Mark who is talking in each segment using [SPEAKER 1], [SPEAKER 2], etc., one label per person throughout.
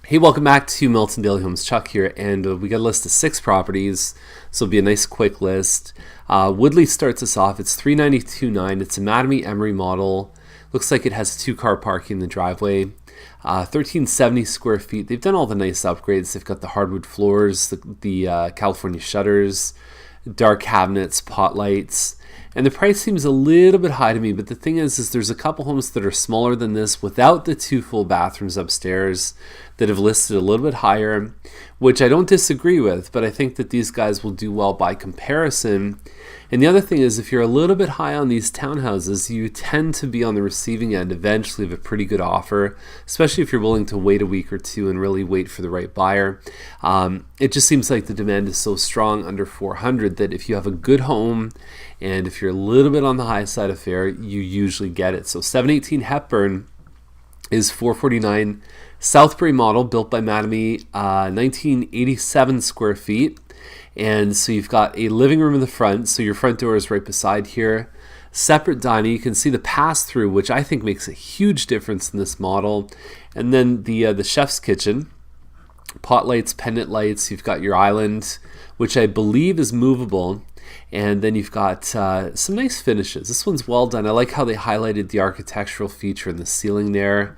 [SPEAKER 1] Hey, welcome back to Milton Daily Homes. Chuck here, and we got a list of 6 properties, so it'll be a nice quick list. Woodley starts us off. It's 392.9. It's a Mattamy Emery model. Looks like it has 2-car parking in the driveway. 1370 square feet. They've done all the nice upgrades. They've got the hardwood floors, the California shutters, dark cabinets, pot lights. And the price seems a little bit high to me, but the thing is there's a couple homes that are smaller than this without the 2 full bathrooms upstairs that have listed a little bit higher, which I don't disagree with, but I think that these guys will do well by comparison. And the other thing is, if you're a little bit high on these townhouses, you tend to be on the receiving end eventually of a pretty good offer, especially if you're willing to wait a week or two and really wait for the right buyer. It just seems like the demand is so strong under 400 that if you have a good home and if you're a little bit on the high side of fare, you usually get it. So 718 Hepburn is 449. Southbury model, built by Mattamy, 1987 square feet. And so you've got a living room in the front, so your front door is right beside here. Separate dining, you can see the pass-through, which I think makes a huge difference in this model. And then the chef's kitchen, pot lights, pendant lights. You've got your island, which I believe is movable. And then you've got some nice finishes. This one's well done. I like how they highlighted the architectural feature in the ceiling there.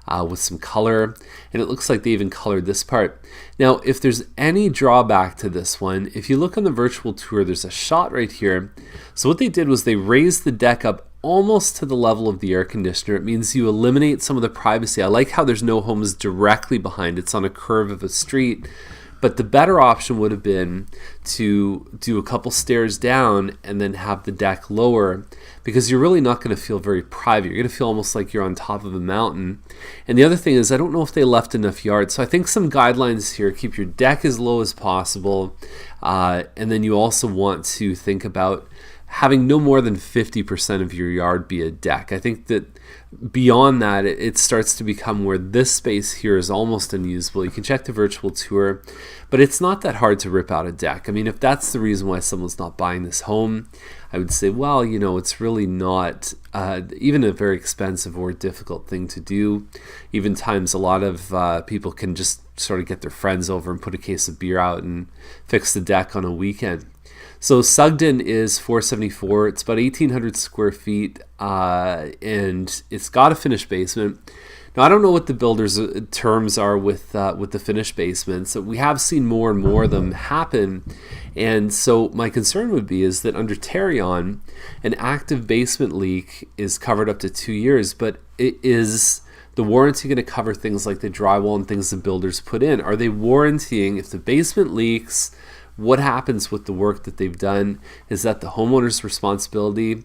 [SPEAKER 1] With some color, and it looks like they even colored this part. Now, if there's any drawback to this one, if you look on the virtual tour, there's a shot right here. So what they did was they raised the deck up almost to the level of the air conditioner. It means you eliminate some of the privacy. I like how there's no homes directly behind. It's on a curve of a street. But the better option would have been to do a couple stairs down and then have the deck lower, because you're really not going to feel very private. You're going to feel almost like you're on top of a mountain. And the other thing is, I don't know if they left enough yard. So I think some guidelines here: keep your deck as low as possible. And then you also want to think about having no more than 50% of your yard be a deck. I think that beyond that, it starts to become where this space here is almost unusable. You can check the virtual tour, but it's not that hard to rip out a deck. I mean, if that's the reason why someone's not buying this home, I would say, well, it's really not even a very expensive or difficult thing to do. Even times a lot of people can just sort of get their friends over and put a case of beer out and fix the deck on a weekend. So Sugden is 474. It's about 1,800 square feet, and it's got a finished basement. Now, I don't know what the builder's terms are with the finished basements. We have seen more and more of them happen, and so my concern would be is that under Terrion, an active basement leak is covered up to 2 years, but is the warranty going to cover things like the drywall and things the builders put in? Are they warrantying if the basement leaks? What happens with the work that they've done? Is that the homeowner's responsibility?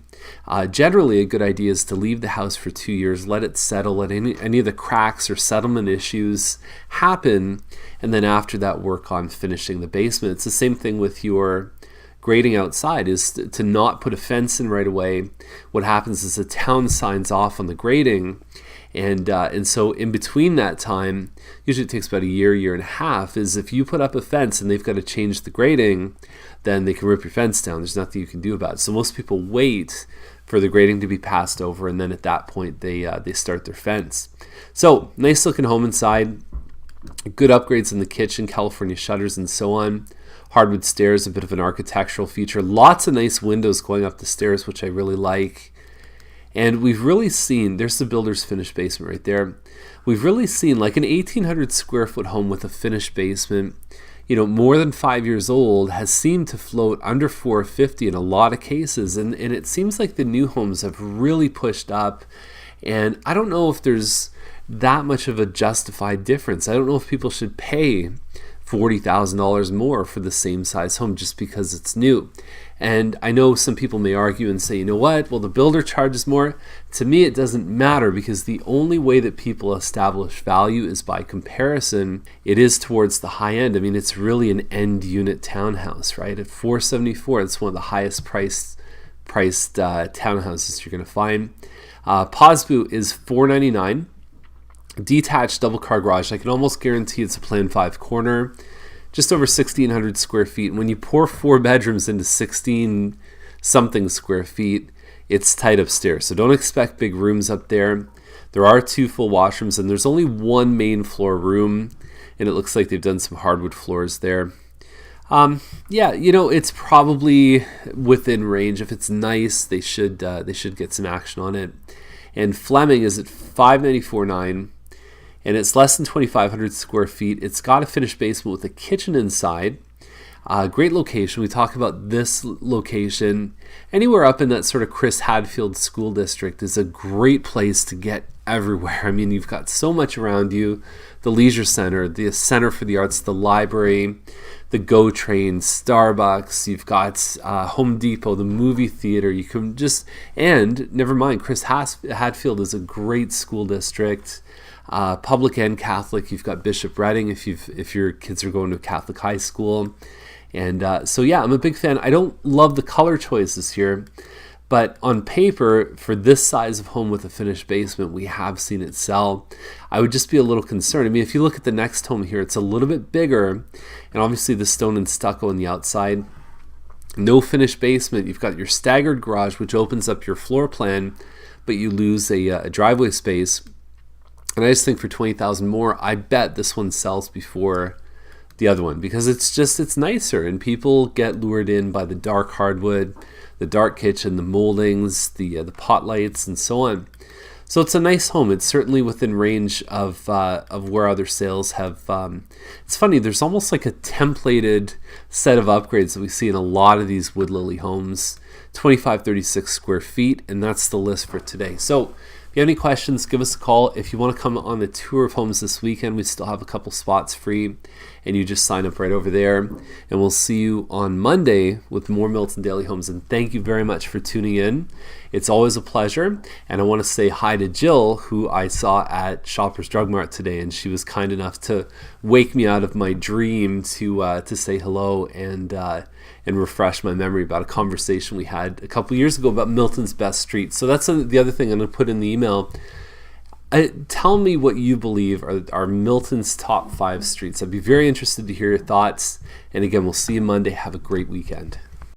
[SPEAKER 1] Generally, a good idea is to leave the house for 2 years, let it settle, let any of the cracks or settlement issues happen, and then after that, work on finishing the basement. It's the same thing with your grading outside, is to not put a fence in right away. What happens is the town signs off on the grading, and so in between that time, usually it takes about a year and a half, is if you put up a fence and they've got to change the grading, then they can rip your fence down. There's nothing you can do about it. So most people wait for the grading to be passed over, and then at that point they start their fence. So nice looking home inside, good upgrades in the kitchen, California shutters and so on. Hardwood stairs, a bit of an architectural feature. Lots of nice windows going up the stairs, which I really like. And we've really seen, there's the builder's finished basement right there. We've really seen like an 1,800 square foot home with a finished basement, more than 5 years old, has seemed to float under 450 in a lot of cases. And it seems like the new homes have really pushed up. And I don't know if there's that much of a justified difference. I don't know if people should pay $40,000 more for the same size home just because it's new. And I know some people may argue and say, you know what, well, the builder charges more. To me, it doesn't matter, because the only way that people establish value is by comparison. It is towards the high end. I mean, it's really an end unit townhouse, right? At $474, it's one of the highest priced townhouses you're going to find. Posbu is $499. Detached double car garage. I can almost guarantee it's a Plan 5 corner. Just over 1,600 square feet. And when you pour 4 bedrooms into 16 something square feet, it's tight upstairs. So don't expect big rooms up there. There are 2 full washrooms, and there's only 1 main floor room. and it looks like they've done some hardwood floors there. Yeah, it's probably within range. If it's nice, they should get some action on it. And Fleming is at 594.9, and it's less than 2,500 square feet. It's got a finished basement with a kitchen inside. Great location. We talk about this location. Anywhere up in that sort of Chris Hadfield school district is a great place to get everywhere. I mean, you've got so much around you. The leisure center, the center for the arts, the library, the GO train, Starbucks. You've got Home Depot, the movie theater. You can and never mind, Chris Hadfield is a great school district. Public and Catholic. You've got Bishop Redding if your kids are going to a Catholic high school. And so yeah, I'm a big fan. I don't love the color choices here, but on paper, for this size of home with a finished basement, we have seen it sell. I would just be a little concerned. I mean, if you look at the next home here, it's a little bit bigger, and obviously the stone and stucco on the outside. No finished basement. You've got your staggered garage, which opens up your floor plan, but you lose a driveway space. And I just think for $20,000 more, I bet this one sells before the other one, because it's nicer, and people get lured in by the dark hardwood, the dark kitchen, the moldings, the pot lights, and so on. So it's a nice home. It's certainly within range of where other sales have. It's funny. There's almost like a templated set of upgrades that we see in a lot of these wood lily homes. 2,536 square feet, and that's the list for today. So if you have any questions, give us a call. If you want to come on a tour of homes this weekend, we still have a couple spots free, and you just sign up right over there. And we'll see you on Monday with more Milton Daily Homes. And thank you very much for tuning in. It's always a pleasure. And I want to say hi to Jill, who I saw at Shoppers Drug Mart today, and she was kind enough to wake me out of my dream to say hello and refresh my memory about a conversation we had a couple years ago about Milton's best streets. So that's the other thing I'm going to put in the email. Tell me what you believe are Milton's top 5 streets. I'd be very interested to hear your thoughts. And again, we'll see you Monday. Have a great weekend.